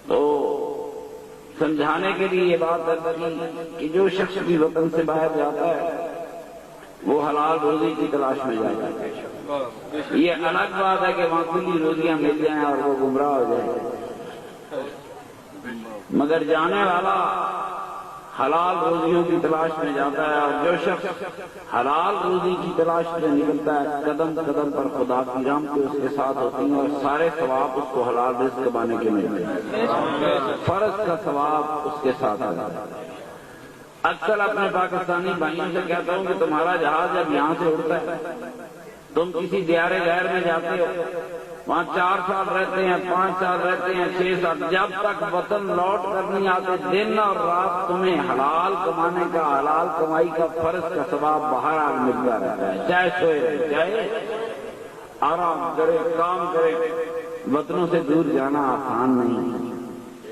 تو سمجھانے کے لیے یہ بات کی کہ جو شخص بھی وطن سے باہر جاتا ہے وہ حلال روزی کی تلاش میں جاتا ہے۔ یہ الگ بات ہے کہ وہاں کھلی روزیاں مل جائیں اور وہ گمراہ ہو جائے، مگر جانے والا حلال روزیوں کی تلاش میں جاتا ہے، اور جو شخص حلال روزی کی تلاش میں نکلتا ہے قدم قدم پر خدا کی رحمتیں اس کے ساتھ ہوتی ہیں اور سارے ثواب اس کو حلال رزق کمانے کے ملتے ہیں، فرض کا ثواب اس کے ساتھ آتا ہے۔ اکثر اپنے پاکستانی بھائیوں سے کہتا ہوں کہ تمہارا جہاز جب یہاں سے اڑتا ہے، تم کسی دیار غیر میں جاتے ہو، وہاں 4 سال رہتے ہیں، 5 سال رہتے ہیں، 6 سال، جب تک وطن لوٹ کر نہیں آتے دن اور رات تمہیں حلال کمانے کا، حلال کمائی کا فرض کا ثواب بہرحال ملتا رہتا ہے، چاہے سوئے رہے، چاہے آرام کرے، کام کرے۔ وطنوں سے دور جانا آسان نہیں،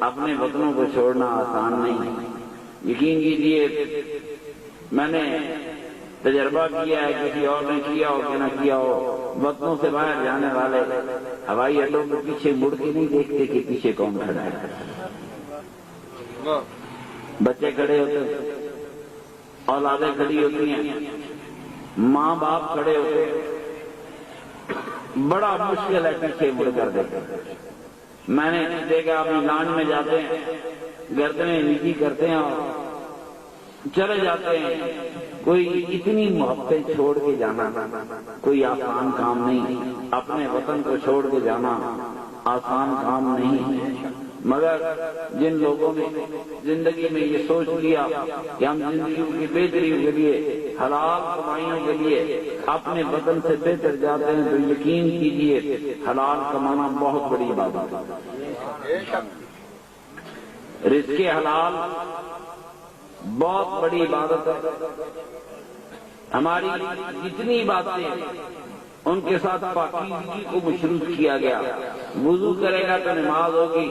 اپنے وطنوں کو چھوڑنا آسان نہیں۔ یقین کیجیے میں نے تجربہ کیا ہے، کسی اور نے کیا ہو کہ نہ کیا ہو، وطنوں سے باہر جانے والے ہوائی اڈوں کے پیچھے مڑ کے نہیں دیکھتے کہ پیچھے کون کھڑا ہے۔ بچے کھڑے ہوتے ہیں، اولادیں کھڑی ہوتی ہیں، ماں باپ کھڑے ہوتے ہیں، بڑا مشکل ہے پیچھے مڑ کر دیکھتے۔ میں نے دیکھا اپنی لانچ میں جاتے ہیں، گردنیں نیچی کرتے ہیں اور چلے جاتے ہیں۔ کوئی اتنی محبتیں چھوڑ کے جانا کوئی آسان کام نہیں، اپنے وطن کو چھوڑ کے جانا آسان کام نہیں، مگر جن لوگوں نے زندگی میں یہ سوچ لیا کہ ہم زندگیوں کی بہتری کے لیے، حلال کمائیوں کے لیے اپنے وطن سے بہتر جاتے ہیں، تو یقین کیجیے حلال کمانا بہت بڑی بات ہے۔ رزق حلال بہت بڑی عبادت ہے۔ ہماری جتنی باتیں ان کے ساتھ پاکیزگی کو مشروط کیا گیا۔ وضو کرے گا تو نماز ہوگی،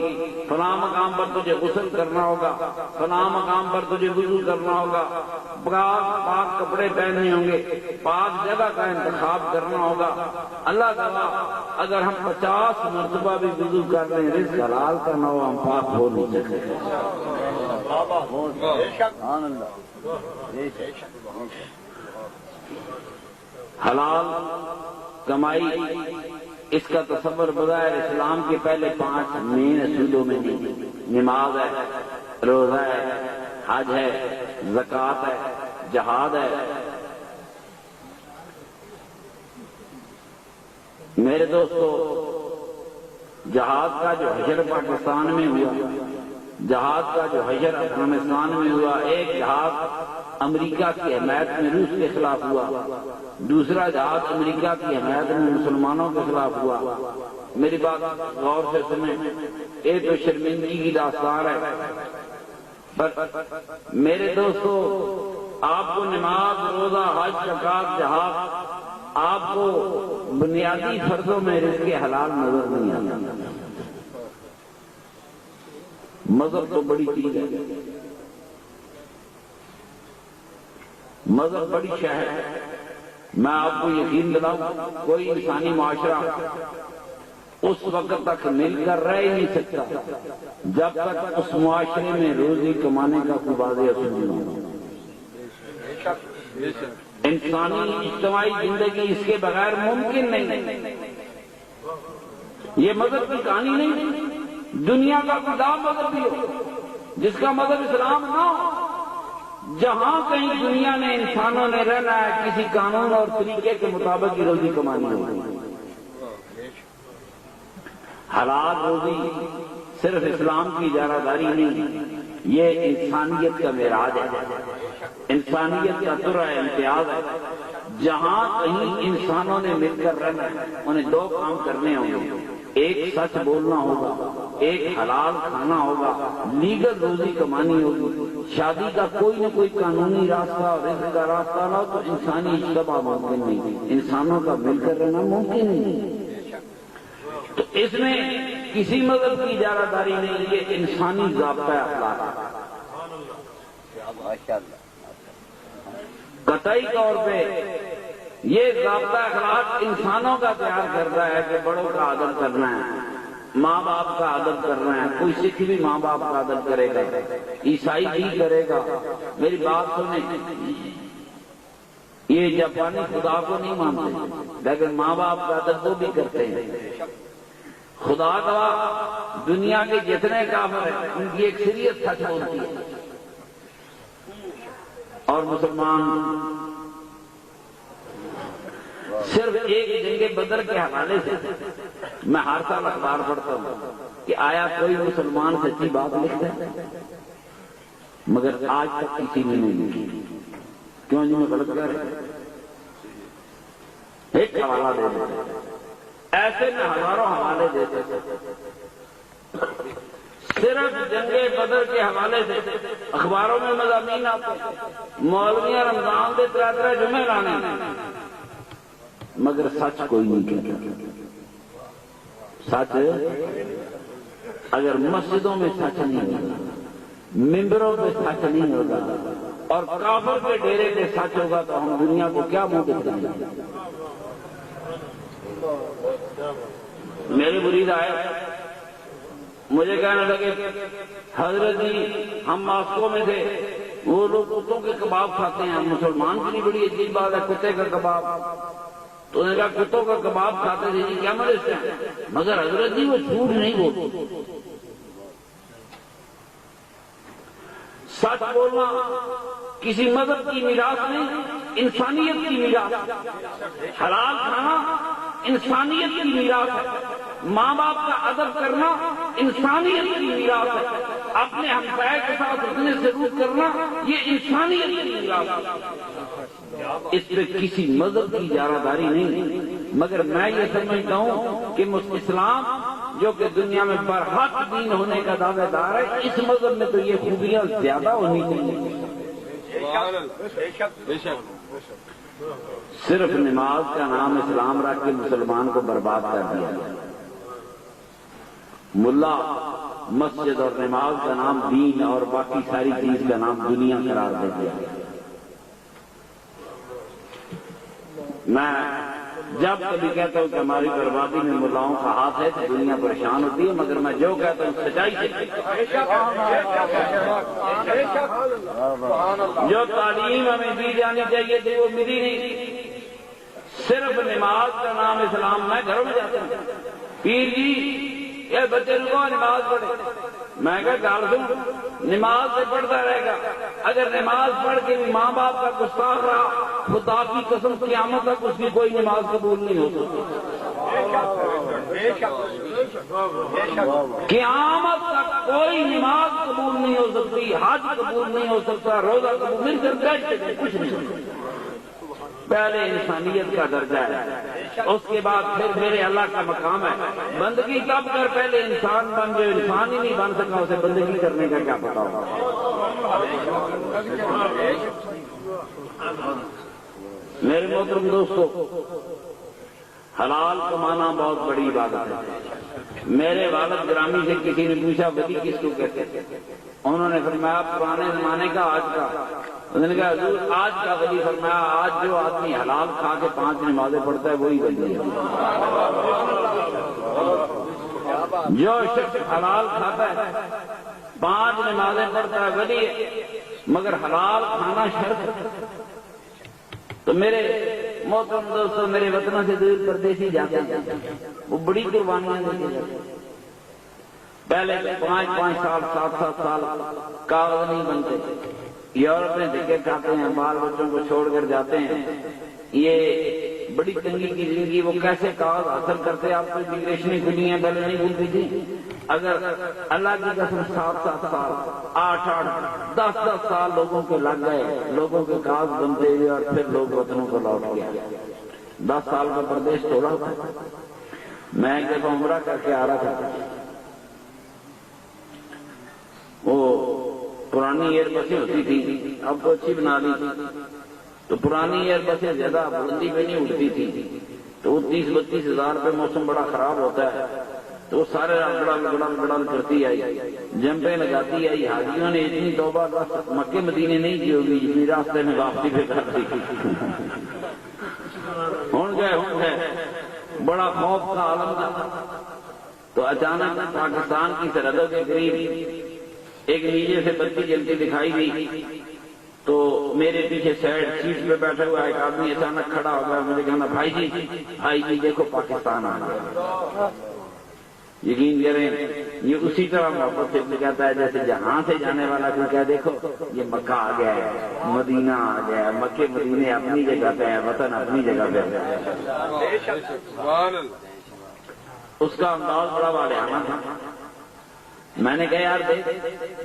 فلاں مقام پر تجھے غسل کرنا ہوگا، فلاں مقام پر تجھے وضو کرنا ہوگا، پاک کپڑے پہننے ہوں گے، پاک جگہ کا انتخاب کرنا ہوگا۔ اللہ گواہ اگر ہم 50 مرتبہ بھی وضو کر لیں، رزق حلال کا نہ ہو، ہم پاک ہو نہیں سکتے۔ حلال کمائی اس کا تصور بظاہر اسلام کے پہلے 5 مین اصولوں میں نہیں۔ نماز ہے، روزہ ہے، حج ہے، زکوٰۃ ہے، جہاد ہے۔ میرے دوستو، جہاد کا جو حشر پاکستان میں ہوا، جہاد کا جو حشر افغانستان میں ہوا، ایک جہاد امریکہ کی حمایت میں روس کے خلاف ہوا، دوسرا جہاد امریکہ کی حمایت میں مسلمانوں کے خلاف ہوا۔ میری بات غور سے سنیں، ایک تو شرمندگی کی داستان ہے، پر میرے دوستو آپ کو نماز، روزہ، حج، زکوٰۃ، جہاد آپ کو بنیادی فرضوں میں رزق حلال نظر نہیں آتا۔ مذہب تو بڑی چیز ہے، مذہب بڑی شے ہے۔ میں آپ کو یقین دلاؤں، کوئی انسانی معاشرہ اس وقت تک مل کر رہ ہی نہیں سکتا جب تک اس معاشرے میں روزی کمانے کا کوئی واضح اصول نہ ہو۔ انسانی اجتماعی زندگی اس کے بغیر ممکن نہیں۔ یہ مذہب کی کہانی نہیں، دنیا کا خدا مذہب بھی ہو جس کا مذہب اسلام نہ ہو، جہاں کہیں دنیا نے انسانوں نے رہنا ہے، کسی قانون اور طریقے کے مطابق ہی روزی کمانی ہوگی۔ حلال روزی صرف اسلام کی اجارہ داری نہیں، یہ انسانیت کا معراج ہے، انسانیت کا درہ امتیاز ہے۔ جہاں کہیں انسانوں نے مل کر رہنا ہے، انہیں 2 کام کرنے ہوں گے، ایک سچ بولنا ہوگا، ایک حلال کھانا ہوگا، لیگل روزی کمانی ہوگی۔ شادی کا کوئی نہ کوئی قانونی راستہ، رزق کا راستہ نہ ہو تو انسانی اجتماع ممکن نہیں، انسانوں کا مل کر رہنا ممکن نہیں۔ تو اس میں کسی مذہب کی اجارہ داری نہیں، یہ انسانی ضابطہ اخلاق ہے۔ قطعی طور پہ یہ ضابطہ اخلاق انسانوں کا تیار کرتا ہے کہ بڑوں کا عدل کرنا ہے، ماں باپ کا ادب کرنا ہے. کوئی سکھ بھی ماں باپ کا ادب کرے گا, عیسائی بھی کرے گا. میری بات سنیں, یہ جاپانی خدا کو نہیں مانتے لیکن ماں باپ کا ادب وہ بھی کرتے ہیں. خدا کا دنیا کے جتنے کافر ہیں ان کی ایک شریعت سچ بولتی ہے, اور مسلمان صرف ایک جنگ بدر کے حوالے سے میں ہر سال اخبار پڑھتا ہوں کہ آیا کوئی مسلمان سچی بات لکھتا ہے, مگر آج تک کسی نے نہیں لکھی. کیوں جی میں غلط کہہ رہا ہوں؟ ایک حوالہ دے دیتے, ایسے میں ہزاروں حوالے دیتے. صرف جنگ بدر کے حوالے سے اخباروں میں مضامین آتے, مولویاں رمضان کے 3 جمعے لانے, مگر سچ کوئی نہیں کہتا. سچ اگر مسجدوں میں سچ نہیں ہوگا, ممبروں پہ سچ نہیں ہوگا, اور کافر کے ڈیرے پہ سچ ہوگا تو ہم دنیا کو کیا منہ دکھائیں گے؟ میرے مرید آئے, مجھے کہنے لگے حضرت جی ہم ماسکو میں تھے, وہ لوگ کتوں کے کباب کھاتے ہیں, مسلمان کی بڑی عجیب بات ہے کتے کا کباب. تو نے کہا کتوں کا کباب کھاتے تھے جی, کیا مدد ہے؟ مگر حضرت جی وہ جھوٹ نہیں بولتے. سچ بولنا کسی مذہب کی میراث نہیں, انسانیت کی میراث. حلال کھانا انسانیت کی میراث ہے. ماں باپ کا ادب کرنا انسانیت کی میراث ہے. اپنے ہمسائے کے ساتھ اتنے سلوک کرنا یہ انسانیت کی میراث ہے. اس پہ کسی مذہب کی اجارہ نہیں. مگر میں یہ سمجھتا ہوں کہ اسلام جو کہ دنیا میں برحق دین ہونے کا دعوے دار ہے, اس مذہب میں تو یہ خوبیاں زیادہ ہونی چاہیے. صرف نماز کا نام اسلام رکھ کے مسلمان کو برباد کر دیا. ملا مسجد اور نماز کا نام دین اور باقی ساری چیز کا نام دنیا قرار دے دیا. میں جب کبھی کہتا ہوں کہ ہماری بربادی میں ملاؤں کا ہاتھ ہے تو دنیا پریشان ہوتی ہے, مگر میں جو کہتا ہوں سچائی سے. جو تعلیم ہمیں دی جانی چاہیے تھی وہ ملی نہیں. صرف نماز کا نام اسلام. میں گھروں میں جاتا ہوں, پیر جی یہ بچے کو نماز پڑھے. میں کہا گال دوں, نماز سے پڑھتا رہے گا. اگر نماز پڑھ کے بھی ماں باپ کا گستاخ رہا, خدا کی قسم قیامت تک اس کی کوئی نماز قبول نہیں ہو سکتی. قیامت تک کوئی نماز قبول نہیں ہو سکتی, حج قبول نہیں ہو سکتا, روزہ قبول نہیں کرتا, کچھ نہیں. پہلے انسانیت کا درجہ ہے, اس کے بعد پھر میرے اللہ کا مقام ہے. بندگی تب کر, پہلے انسان بن. جو انسان ہی نہیں بن سکا اسے بندگی کرنے کا کیا پتا ہوگا. میرے محترم دوستو, حلال کمانا بہت بڑی عبادت ہے. میرے والد گرامی سے کسی نے پوچھا ولی کس کو کہتے ہیں؟ انہوں نے فرمایا پرانے زمانے کا, آج کا. انہوں نے کہا حضور آج کا ولی. فرمایا آج جو آدمی حلال کھا کے 5 نمازیں پڑھتا ہے وہی ولی ہے. جو شخص حلال کھاتا ہے 5 نمازیں پڑھتا ہے ولی ہے, مگر حلال کھانا شرط. تو میرے محترم دوستوں, میرے وطنوں سے دور پردیسی جاتے ہیں, وہ بڑی قربانیاں دیتے ہیں. پہلے 5 سال 7 سال کاغذ نہیں بنتے, یورپ میں دھکے کھاتے ہیں, بال بچوں کو چھوڑ کر جاتے ہیں. یہ بڑی تنگی کی زندگی, وہ کیسے کاغذ حاصل کرتے؟ آپ کو امیگریشنیں کھلی ہیں, پہلے نہیں بولتی تھی. اگر اللہ کی قسم 7 سال 8 10 سال لوگوں کے لگ گئے, لوگوں کے کاغذ بنتے ہوئے, اور پھر لوگ وطنوں کو لوٹ گیا. 10 سال کا پردیش توڑا تھا. میں ایک دفعہ عمرہ کر کے آ رہا تھا, وہ پرانی ایئر بسیں ہوتی تھی, اب تو اچھی بنا لی تھی. تو پرانی ایئر بسیں زیادہ بلندی پہ نہیں اٹھتی تھی, تو 30-32 ہزار پہ موسم بڑا خراب ہوتا ہے, تو وہ سارے گڑل کرتی آئی, جمپیں لگاتی آئی. حاجیوں نے اتنی توبہ مکے مدینے نہیں کی ہوگی جتنی راستے میں واپسی پہ کرتی. ہوں گئے بڑا خوف کا عالم تھا. تو اچانک پاکستان کی سرحدوں کے قریب ایک نیچے سے بتی جلتی دکھائی دی، تو میرے پیچھے سائڈ سیٹ پہ بیٹھا ہوا ایک آدمی اچانک کھڑا ہو گیا، مجھے کہنا بھائی جی دیکھو پاکستان آ گیا۔ یقین کریں یہ اسی طرح محبت سے کہتا ہے جیسے جہاں سے جانے والا کوئی کہہ دیکھو یہ مکہ آ گیا ہے، مدینہ آ گیا ہے، مکے مدینے اپنی جگہ پہ ہے، وطن اپنی جگہ پہ ہے۔ اس کا انداز بڑا واضح تھا۔ میں نے کہا یار دیکھ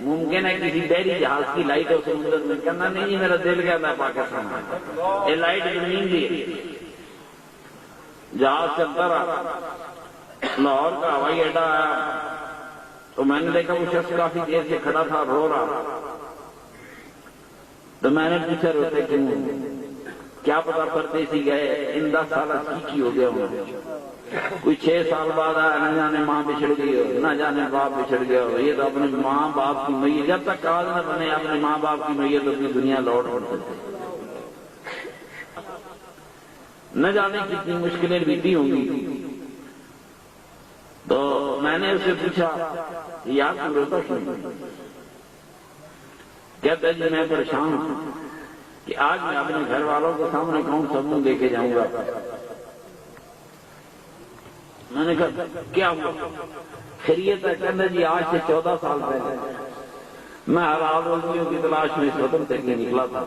ممکن ہے کسی بحری جہاز کی لائٹ ہو سمندر میں، کرنا نہیں میرا دل کیا میں پاکستان یہ لائٹ زمین دی، جہاز چلتا رہا، لاہور کا ہوائی اڈا آیا تو میں نے دیکھا وہ شخص کافی دیر سے کھڑا تھا، رو رہا، تو میں نے پوچھا روتے کیوں؟ کیا پتا پردیسی گئے ان 10 سال کی ہو گیا ہوں، کوئی 6 سال بعد آیا، نہ جانے ماں بچھڑ گئی ہو، نہ جانے باپ بچھڑ گیا ہو، یہ تو اپنے ماں باپ کی میت جب تک کاج نہ بنے اپنے ماں باپ کی میت اپنی دنیا لوٹ پڑتے، نہ جانے کتنی مشکلیں بیتی ہوں گی۔ تو میں نے اسے پوچھا یار تم روتا کیوں؟ کہتا جی میں پریشان ہوں کہ آج میں اپنے گھر والوں کے سامنے کون سا منہ دے کے جاؤں گا۔ میں نے کہا کیا ہوا؟ خیریت ہے؟ کہنا جی آج سے 14 سال پہلے میں حلال روزیوں کی تلاش میں اس وطن سے نکلا تھا،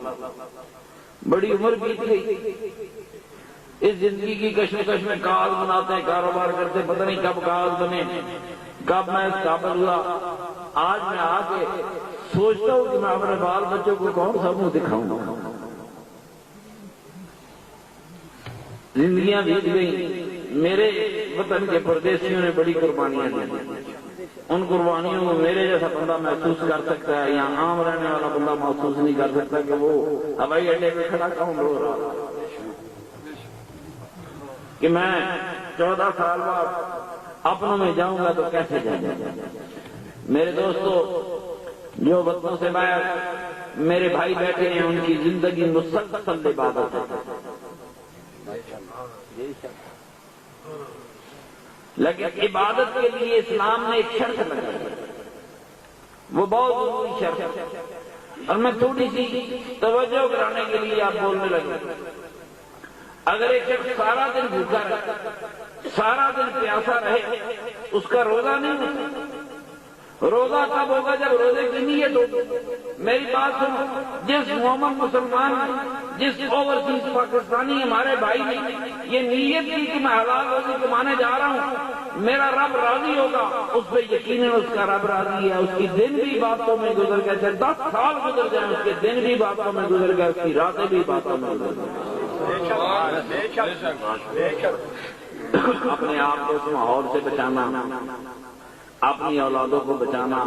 بڑی عمر بیت گئی، اس زندگی کی کشمکش میں کاغذ بناتے ہیں، کاروبار کرتے، پتہ نہیں کب کاغذ بنے، کب میں اس قابل ہوا۔ آج میں آ کے سوچتا ہوں کہ میں اپنے بال بچوں کو کون سا منہ دکھاؤں گا۔ زندگیاں بیت گئی، میرے وطن کے پردیسیوں نے بڑی قربانیاں دی، ان قربانیوں کو میرے جیسا بندہ محسوس کر سکتا ہے، یہاں عام رہنے والا بندہ محسوس نہیں کر سکتا کہ وہ ہوائی اڈے پہ کھڑا کہوں رو رہا کہ میں 14 سال بعد اپنوں میں جاؤں گا تو کیسے جاؤں گا۔ میرے دوستو جو وطنوں سے باہر میرے بھائی بیٹھے ہیں ان کی زندگی مسلسل عبادت ہے، لیکن عبادت کے لیے اسلام نے ایک شرط لگائی، وہ بہت ضروری شرط ہے، اور میں تھوڑی سی توجہ کرانے کے لیے آپ بولنے لگے۔ اگر ایک شخص سارا دن بھوکا رہے، سارا دن پیاسا رہے، اس کا روزہ نہیں ہوتا۔ روزہ کب ہوگا؟ جب روزے کی نیت ہوگی۔ میری بات سنو، جس مومن مسلمان جس اوورسیز پاکستانی ہمارے بھائی نے یہ نیت کی کہ میں حلال روزی کمانے جا رہا ہوں، میرا رب راضی ہوگا، اس پہ یقیناً اس کا رب راضی ہے۔ اس کی دن بھی باتوں میں گزر گئے، 10 سال گزر جائیں اس کے دن بھی باتوں میں گزر گئے، اس کی راتیں بھی باتوں میں گزر گئے۔ اپنے آپ کو اس ماحول سے بچانا، اپنی اولادوں کو بچانا۔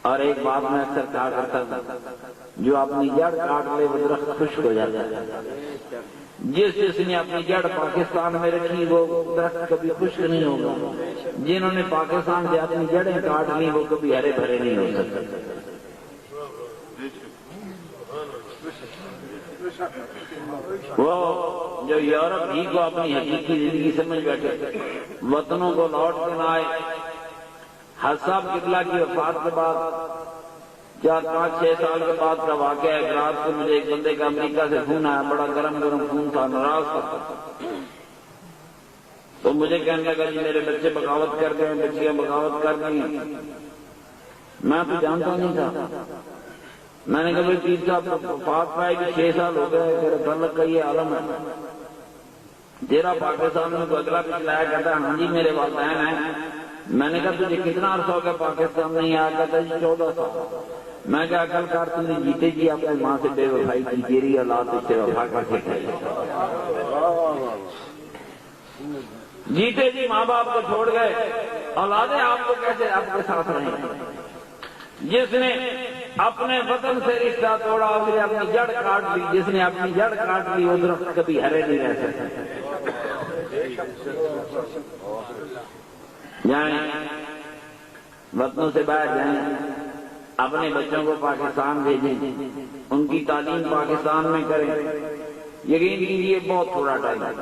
اور ایک بات میں اکثر کہا کرتا ہوں، جو اپنی جڑ کاٹ لے وہ درخت خشک ہو جاتا ہے۔ جس نے اپنی جڑ پاکستان میں رکھی وہ درخت کبھی خشک نہیں ہوگا، جنہوں نے پاکستان سے اپنی جڑیں کاٹ لی وہ کبھی ہرے بھرے نہیں ہو سکتے۔ وہ جو یورپ ہی کو اپنی حقیقی زندگی سمجھ بیٹھے، وطنوں کو لوٹ کے نہ آئے۔ حج صاحب قبلہ کی وفات کے بعد 4-5-6 سال کے بعد کا واقعہ ہے۔ ایک رات کو مجھے ایک بندے کا امریکہ سے فون آیا، بڑا گرم خون تھا، ناراض تھا، تو مجھے کہنے لگا جی میرے بچے بغاوت کر گئے، بچیاں بغاوت کر گئی۔ میں تو جانتا نہیں تھا۔ میں نے کہا بھائی پیر صاحب وفات پائے گی 6 سال ہو گئے، میرے تعلق کا یہ عالم ہے، تیرا پاکستان میں تو اگلا پچھلایا کہتا ہے ہاں جی میرے والدین ہیں۔ میں نے کہا تجھے کتنا عرصہ ہو گیا پاکستان نہیں آیا؟ کہتا جی 14 سال۔ میں کہا عقل کر تم نے جیتے جی اپنی ماں سے بے وفائی کی، تیری اولاد سے وفا کر کے جیتے جی ماں باپ کو چھوڑ گئے، اولادیں آپ کو کیسے آپ کے ساتھ رہیں؟ جس نے اپنے وطن سے رشتہ توڑا اس نے اپنی جڑ کاٹ لی، جس نے اپنی جڑ کاٹ لی وہ درخت کبھی ہرے نہیں رہ سکتے۔ جائیں وطنوں سے باہر جائیں، اپنے بچوں کو پاکستان بھیجیں، ان کی تعلیم پاکستان میں کریں۔ یقین کیجیے بہت تھوڑا ٹائم ہے،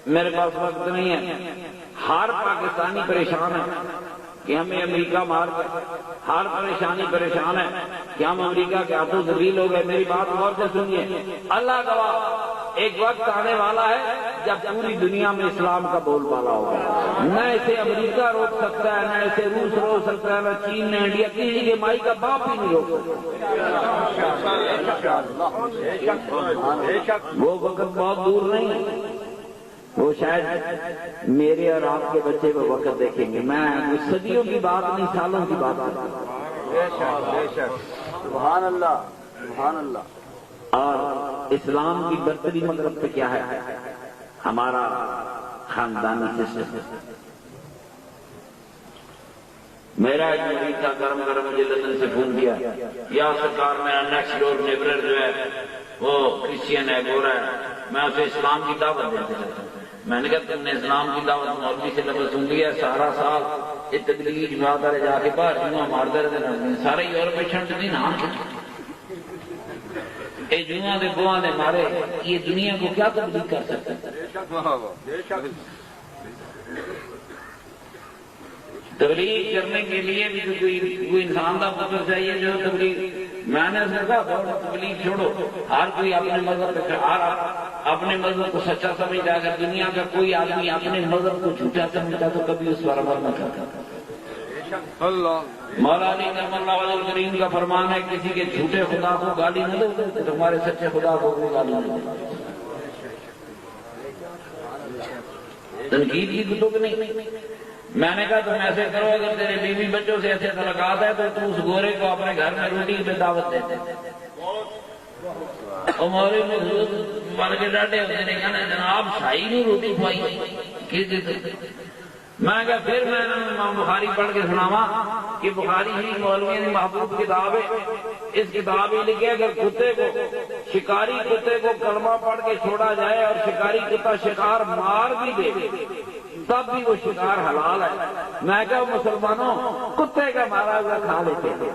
میرے پاس وقت نہیں ہے۔ ہر پاکستانی پریشان ہے کہ ہمیں امریکہ مار گیا، ہر پریشان ہے کہ ہم امریکہ کے ہاتھوں ذلیل ہو گئے۔ میری بات غور سے سنیے، اللہ گواہ ایک وقت آنے والا ہے جب پوری دنیا میں اسلام کا بول بالا ہوگا، نہ اسے امریکہ روک سکتا ہے، نہ اسے روس روک سکتا ہے، نہ چین، نہ انڈیا، کسی کے مائی کا باپ ہی نہیں روک سکتا۔ وہ وقت بہت دور نہیں ہے، وہ شاید میرے اور آپ کے بچے وہ وقت دیکھیں گے۔ میں صدیوں کی بات نہیں، سالوں کی بات کرتا ہوں۔ سبحان اللہ، سبحان اللہ۔ اور اسلام کی برتری مغرب پہ کیا ہے؟ ہمارا خاندانی سسٹم۔ میرا ایک مریض تھا، گرم مجھے لندن سے فون کیا، یا سرکار میرا نیکسٹ ڈور نیبرر جو ہے وہ کرسچین ہے، گورا ہے، میں اسے اسلام کی دعوت دیتے رہتا ہوں۔ میں نے کہا تم نے اسلام کی دعوت مولوی سے لفظ سن لیا، سارا سال یہ تبلیغ جماعت والے جا کے باہر جمعہ مارتے رہتے، سارے یورپ میں چھنٹ نہیں نام اے جمعہ دے گواں دے مارے، یہ دنیا کو کیا تبلیغ کر سکتا ہے؟ تبلیغ کرنے کے لیے بھی کوئی انسان کا پتر چاہیے جو تبلیغ۔ میں نے کہا تبلیغ چھوڑو، ہر کوئی اپنے مذہب پہ، اپنے مذہب کو سچا سمجھتا ہے۔ اگر دنیا کا کوئی آدمی اپنے مذہب کو جھوٹا سمجھتا تو کبھی اس پر عمل نہ کرتا۔ مولا علی کرم اللہ وجہ الکریم کا فرمان ہے، کسی کے جھوٹے خدا کو گالی نہ دو تو تمہارے سچے خدا کو بھی گالی نہ دو۔ تنقید کی کتب نہیں۔ میں نے کہا تم ایسے کرو، اگر تیرے بیوی بچوں سے ایسے تعلقات ہے تو اس گورے کو اپنے گھر میں روٹی پہ دعوت دے دے۔ ہمارے مر کے ڈاٹے ہوتے نے کہنا جناب شاہی نہیں روٹی کھوائی۔ میں کہا پھر میں نے بخاری پڑھ کے سناوا کہ بخاری ہی مولوی نے محبوب کتاب ہے، اس کتاب میں لکھے اگر کتے کو، شکاری کتے کو کلمہ پڑھ کے چھوڑا جائے اور شکاری کتا شکار مار بھی دے تب بھی وہ شکار حلال ہے۔ میں کہا مسلمانوں کتے کا مارا ہوا کھا لیتے ہیں،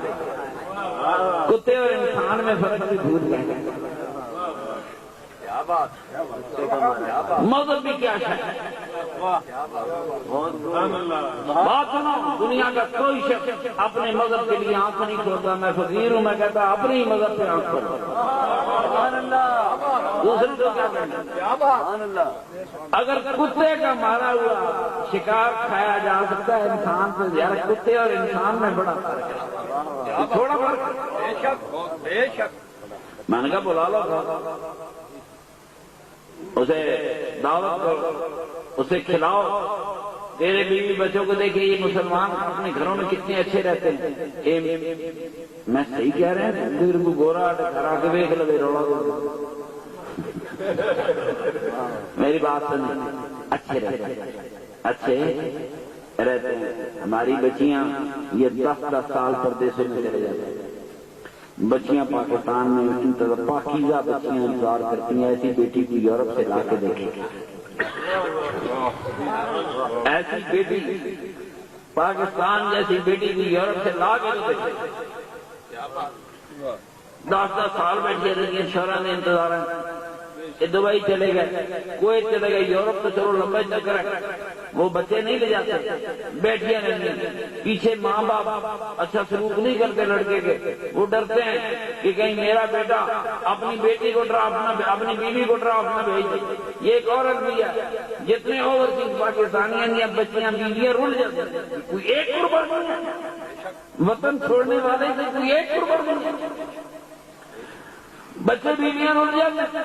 کتے اور انسان میں فرق بھی بھول گئے۔ مذہب بھی کیا ہے؟ بات سنو، دنیا کا کوئی شخص اپنے مذہب کے لیے آنکھ نہیں کھولتا۔ میں فقیر ہوں، میں کہتا اپنے ہی مذہب پہ آنکھ کھولو، دوسرے کو کیا کہنا۔ اگر کتے کا مارا ہوا شکار کھایا جا سکتا ہے انسان سے، یار کتے اور انسان میں بڑا فرق ہے، تھوڑا فرق۔ میں نے کہا بلا لو، اسے دعوت کرو، اسے کھلاؤ۔ تیرے بیوی بچوں کو دیکھے یہ مسلمان اپنے گھروں میں کتنے اچھے رہتے ہیں۔ میں صحیح کہہ رہے ہیں، پھر کو گورا کرا کے دیکھ لو روڑا دو۔ میری بات سنیں، اچھے رہتے ہیں، اچھے رہتے ہیں۔ ہماری بچیاں یہ 10 سال پردیسوں میں چلے جاتے ہیں، بچیاں پاکستان میں پاکیزہ بچیاں انتظار کرتی ہیں۔ ایسی بیٹی کو یورپ سے لا کے دیکھیں، ایسی بیٹی پاکستان جیسی بیٹی کو یورپ سے لا کے دیکھیں۔ 10 سال بیٹھے رہی ہیں، شوہر نے انتظار ہے، دبئی چلے گئے، کویت چلے گئے، یورپ تو چلو لمبا چکر ہے، وہ بچے نہیں لے جاتے، بیٹیاں رہتی، پیچھے ماں باپ اچھا سلوک نہیں کرتے لڑکے کے، وہ ڈرتے ہیں کہ کہیں میرا بیٹا اپنی بیٹی کو ڈراپ نہ، اپنی بیوی کو ڈراپ نہ بھیج دے۔ یہ ایک عورت بھی ہے، جتنے اوورسیز پاکستانیاں بچیاں بیویاں رول جاتے ہیں، کوئی ایک قربان نہیں ہے، وطن چھوڑنے والے سے کوئی ایک قربان نہیں ہے، بچے بیویاں رول جاتے ہیں۔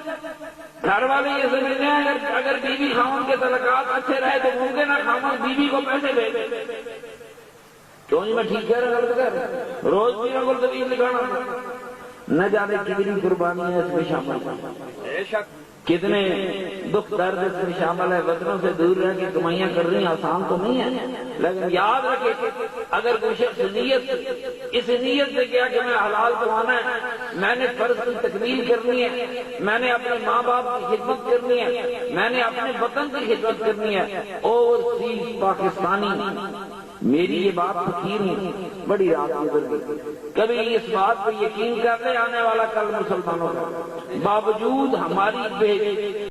گھر والے یہ سمجھتے ہیں اگر بیوی خاون کے تعلقات اچھے رہے تو ممکن ہے خاون بیوی کو پیسے دے۔ کیوں نہیں میں ٹھیک کہہ رہا غلط کہہ رہا؟ روز بھی انگل طویل لکھانا، نہ جانے کتنی قربانیاں اس میں شامل ہیں، کتنے دکھ درد اس میں شامل ہے۔ وطنوں سے دور رہ کے کمائیاں کر رہی ہیں، آسان تو نہیں ہے، لیکن یاد رکھے اگر کوئی شخص اس نیت سے کیا کہ میں حلال کمانا ہے، میں نے فرض کی تکمیل کرنی ہے، میں نے اپنے ماں باپ کی خدمت کرنی ہے، میں نے اپنے وطن کی خدمت کرنی ہے، اوورسیز پاکستانی، میری یہ بات فقیر ہوں، بڑی رات گزر گئی، کبھی اس بات پہ یقین کر لے آنے والا کل مسلمانوں کا، باوجود ہماری